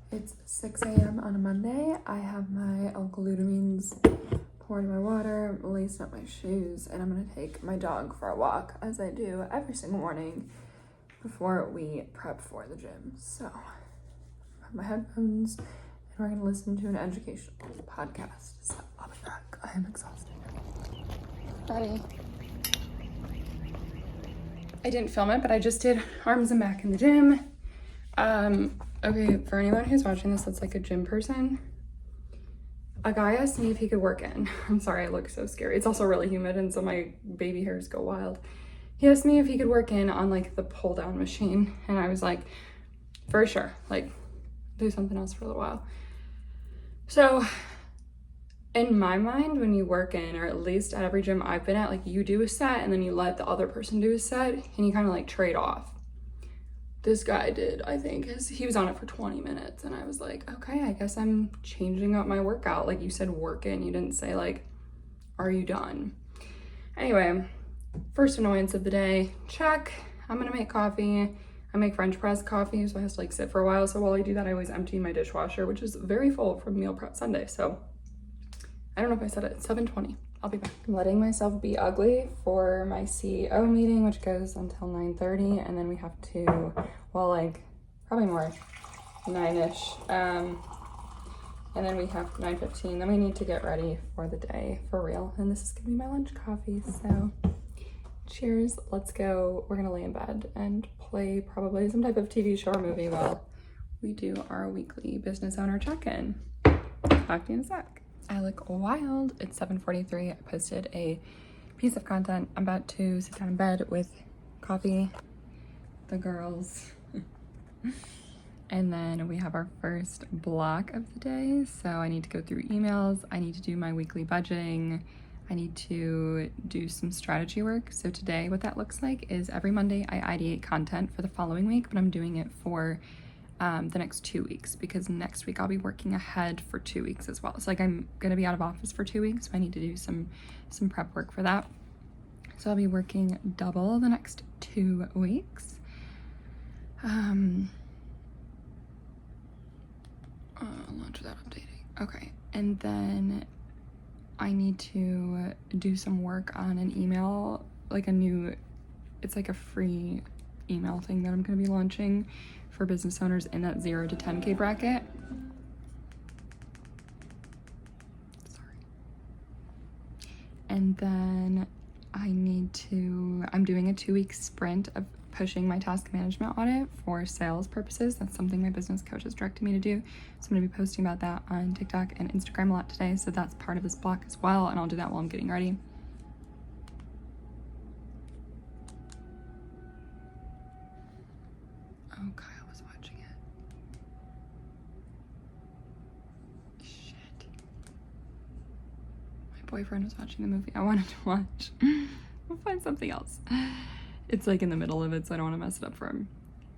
It's 6 a.m. on a Monday. I have my L-glutamines poured in my water, lacing up my shoes, and I'm gonna take my dog for a walk, as I do every single morning before we prep for the gym. So I have my headphones, and we're gonna listen to an educational podcast. So I'll be back. I am exhausted. Ready? I didn't film it, but I just did arms and back in the gym. Okay, for anyone who's watching this that's like a gym person, a guy asked me if he could work in. I'm sorry, I look so scary. It's also really humid and so my baby hairs go wild. He asked me if he could work in on like the pull down machine, and I was like, for sure, like do something else for a little while. So in my mind, when you work in, or at least at every gym I've been at, like you do a set and then you let the other person do a set and you kind of like trade off. This guy did, I think, he was on it for 20 minutes and I was like, okay, I guess I'm changing up my workout. Like you said, work in, you didn't say like, are you done? Anyway, first annoyance of the day, check. I'm gonna make coffee. I make French press coffee, so I have to like sit for a while. So while I do that, I always empty my dishwasher, which is very full from meal prep Sunday. So I don't know if I said it, 7:20. I'll be back. I'm letting myself be ugly for my CEO meeting, which goes until 9:30, and then we have to, well, like probably more, 9-ish, and then we have 9:15. Then we need to get ready for the day for real, and this is gonna be my lunch coffee. So cheers, let's go. We're gonna lay in bed and play probably some type of TV show or movie while we do our weekly business owner check-in. Talk to you in a sec. I look wild. It's 7:43. I posted a piece of content. I'm about to sit down in bed with coffee, the girls, and then we have our first block of the day. So I need to go through emails. I need to do my weekly budgeting. I need to do some strategy work. So today, what that looks like is every Monday I ideate content for the following week, but I'm doing it for the next 2 weeks, because next week I'll be working ahead for 2 weeks as well. So like I'm gonna be out of office for 2 weeks, so I need to do some prep work for that. So I'll be working double the next 2 weeks. Launch without updating. Okay, and then I need to do some work on an email, like it's like a free email thing that I'm gonna be launching for business owners in that 0 to 10K bracket. Sorry. And then I'm doing a 2-week sprint of pushing my task management audit for sales purposes. That's something my business coach has directed me to do. So I'm gonna be posting about that on TikTok and Instagram a lot today. So that's part of this block as well. And I'll do that while I'm getting ready. Oh, Kyle was watching it. Shit. My boyfriend was watching the movie I wanted to watch. We'll find something else. It's like in the middle of it, so I don't want to mess it up for him.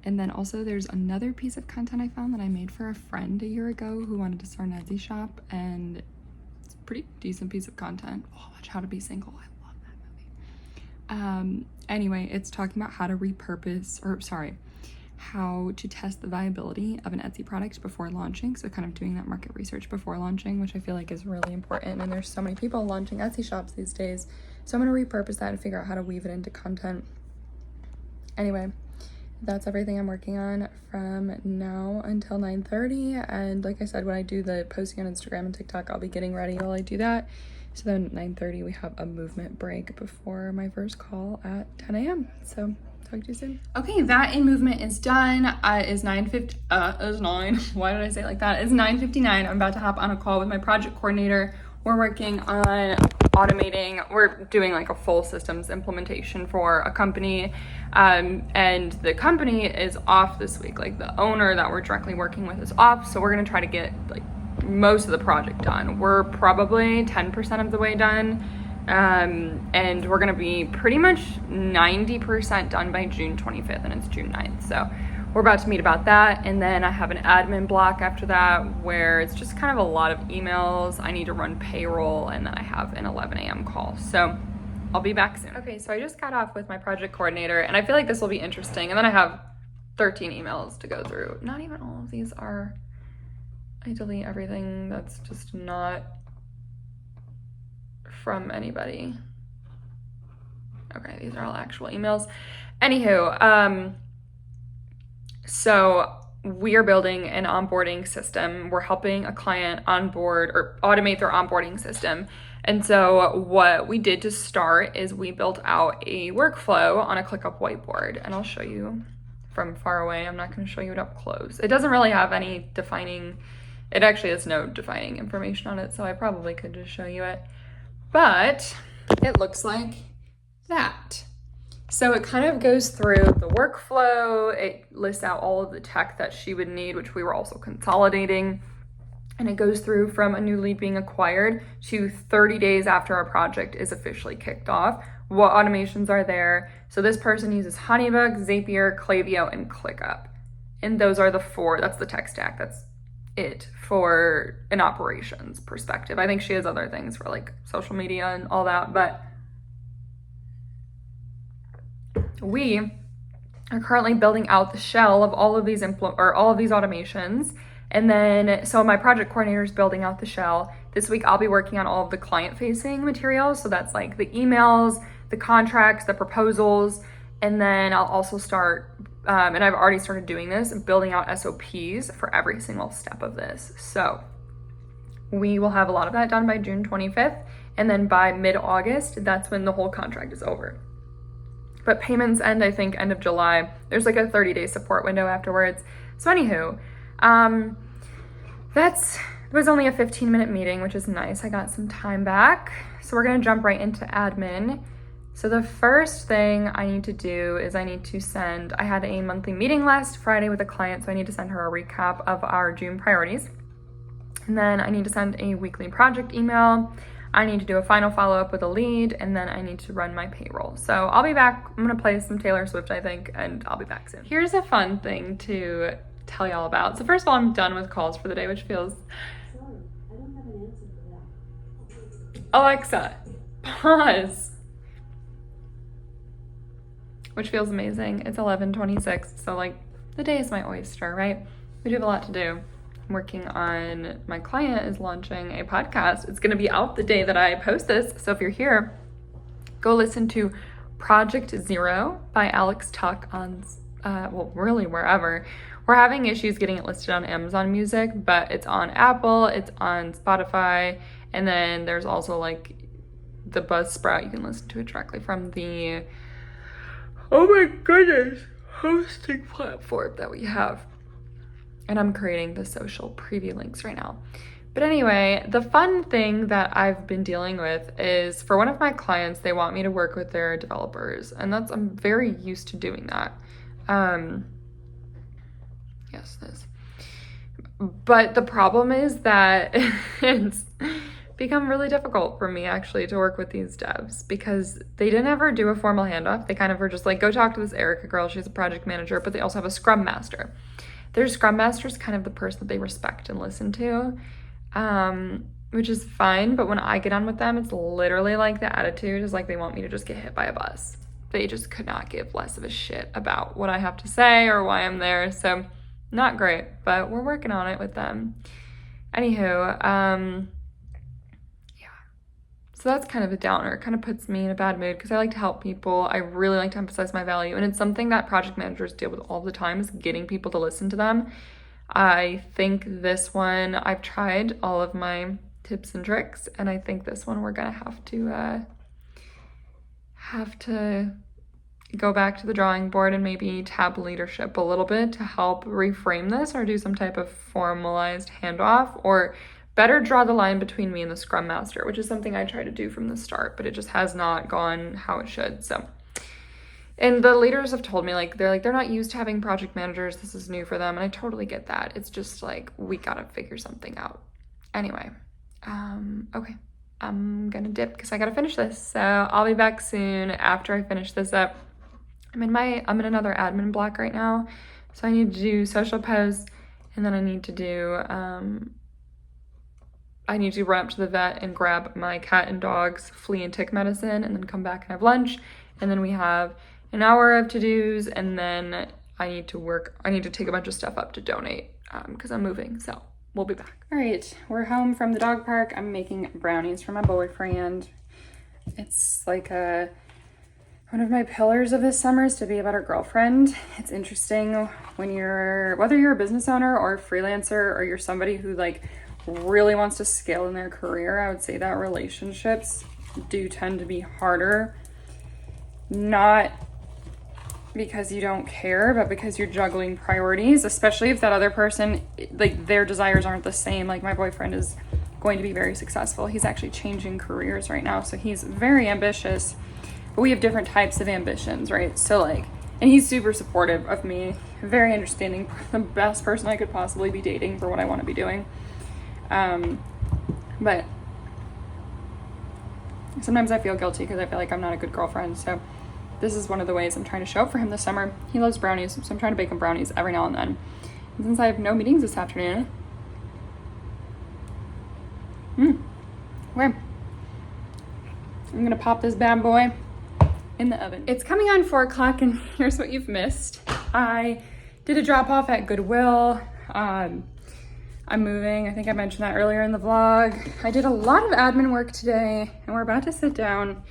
And then also there's another piece of content I found that I made for a friend a year ago who wanted to start an Etsy shop, and it's a pretty decent piece of content. Oh, watch How to Be Single. I love that movie. Anyway, it's talking about how to how to test the viability of an Etsy product before launching. So kind of doing that market research before launching, which I feel like is really important. And there's so many people launching Etsy shops these days. So I'm going to repurpose that and figure out how to weave it into content. Anyway, that's everything I'm working on from now until 9:30. And like I said, when I do the posting on Instagram and TikTok, I'll be getting ready while I do that. So then at 9:30, we have a movement break before my first call at 10 a.m. So talk to you soon. Okay, that in movement is done. Is 9. Why did I say it like that? It's 9:59. I'm about to hop on a call with my project coordinator. We're working on automating. We're doing like a full systems implementation for a company, and the company is off this week. Like the owner that we're directly working with is off, so we're gonna try to get like most of the project done. We're probably 10% of the way done. And we're gonna be pretty much 90% done by June 25th, and it's June 9th. So we're about to meet about that. And then I have an admin block after that where it's just kind of a lot of emails. I need to run payroll, and then I have an 11 a.m. call. So I'll be back soon. Okay, so I just got off with my project coordinator, and I feel like this will be interesting. And then I have 13 emails to go through. Not even all of these are I delete everything that's just not from anybody. Okay, these are all actual emails. Anywho, so we are building an onboarding system. We're helping a client onboard or automate their onboarding system. And so what we did to start is we built out a workflow on a ClickUp whiteboard, and I'll show you from far away. I'm not going to show you it up close. It doesn't really have any defining, it actually has no defining information on it, so I probably could just show you it. But it looks like that. So it kind of goes through the workflow. It lists out all of the tech that she would need, which we were also consolidating. And it goes through from a new lead being acquired to 30 days after our project is officially kicked off. What automations are there? So this person uses Honeybook, Zapier, Klaviyo, and ClickUp. And those are the 4, that's the tech stack. That's it for an operations perspective. I think she has other things for like social media and all that, but we are currently building out the shell of all of these automations. And then, so my project coordinator is building out the shell. This week, I'll be working on all of the client-facing materials. So that's like the emails, the contracts, the proposals. And then I'll also start, and I've already started doing this, building out SOPs for every single step of this. So we will have a lot of that done by June 25th. And then by mid-August, that's when the whole contract is over. But payments end, I think, end of July. There's like a 30-day support window afterwards. So anywho, it was only a 15-minute meeting, which is nice. I got some time back. So we're gonna jump right into admin. So the first thing I need to do is I had a monthly meeting last Friday with a client, so I need to send her a recap of our June priorities. And then I need to send a weekly project email. I need to do a final follow-up with a lead, and then I need to run my payroll. So I'll be back. I'm gonna play some Taylor Swift, I think, and I'll be back soon. Here's a fun thing to tell y'all about. So first of all, I'm done with calls for the day, which feels... Sorry, I don't have an answer for that. Alexa, pause. Which feels amazing. It's 11:26, so like the day is my oyster, right? We do have a lot to do. I'm working on, my client is launching a podcast. It's gonna be out the day that I post this. So if you're here, go listen to Project Zero by Alex Tuck on, well, really wherever. We're having issues getting it listed on Amazon Music, but it's on Apple, it's on Spotify, and then there's also like the Buzzsprout. You can listen to it directly from the, oh my goodness, hosting platform that we have. And I'm creating the social preview links right now. But anyway, the fun thing that I've been dealing with is for one of my clients, they want me to work with their developers, and I'm very used to doing that. Yes, this. But the problem is that it's become really difficult for me actually to work with these devs because they didn't ever do a formal handoff. They kind of were just like, go talk to this Erica girl. She's a project manager, but they also have a scrum master. Their scrum master is kind of the person that they respect and listen to, which is fine. But when I get on with them, it's literally like the attitude is like they want me to just get hit by a bus. They just could not give less of a shit about what I have to say or why I'm there. So not great, but we're working on it with them. Anywho, so that's kind of a downer. It kind of puts me in a bad mood because I like to help people. I really like to emphasize my value. And it's something that project managers deal with all the time is getting people to listen to them. I think this one, I've tried all of my tips and tricks. And I think this one we're going to have to go back to the drawing board and maybe tab leadership a little bit to help reframe this or do some type of formalized handoff or better draw the line between me and the scrum master, which is something I try to do from the start, but it just has not gone how it should. So, and the leaders have told me they're not used to having project managers. This is new for them. And I totally get that. It's just like, we got to figure something out. Anyway, okay. I'm gonna dip because I gotta finish this. So I'll be back soon after I finish this up. I'm in another admin block right now. So I need to do social posts and then I need to do, I need to run up to the vet and grab my cat and dog's flea and tick medicine and then come back and have lunch. And then we have an hour of to-dos and then I need to take a bunch of stuff up to donate because I'm moving. So we'll be back. All right, we're home from the dog park. I'm making brownies for my boyfriend. It's like one of my pillars of this summer is to be a better girlfriend. It's interesting when whether you're a business owner or a freelancer or you're somebody who like really wants to scale in their career, I would say that relationships do tend to be harder. Not because you don't care, but because you're juggling priorities, especially if that other person, like their desires aren't the same. Like my boyfriend is going to be very successful. He's actually changing careers right now. So he's very ambitious, but we have different types of ambitions, right? So like, and he's super supportive of me, very understanding, the best person I could possibly be dating for what I want to be doing. But sometimes I feel guilty because I feel like I'm not a good girlfriend. So this is one of the ways I'm trying to show up for him this summer. He loves brownies, so I'm trying to bake him brownies every now and then. And since I have no meetings this afternoon, okay, I'm gonna pop this bad boy in the oven. It's coming on 4 o'clock and here's what you've missed. I did a drop off at Goodwill. I'm moving, I think I mentioned that earlier in the vlog. I did a lot of admin work today and we're about to sit down,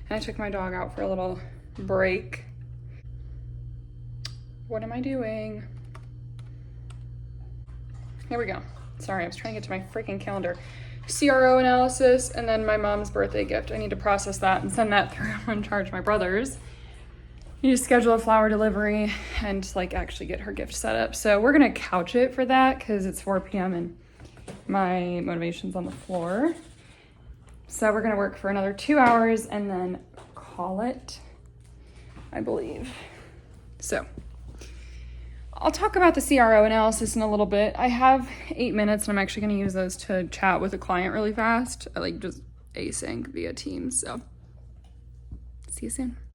and I took my dog out for a little break. What am I doing? Here we go. Sorry, I was trying to get to my freaking calendar. CRO analysis and then my mom's birthday gift. I need to process that and send that through and charge my brothers. Need to schedule a flower delivery and like actually get her gift set up. So we're gonna couch it for that because it's 4 p.m. and my motivation's on the floor. So we're gonna work for another 2 hours and then call it, I believe. So I'll talk about the CRO analysis in a little bit. I have 8 minutes and I'm actually gonna use those to chat with a client really fast. I like just async via Teams, so see you soon.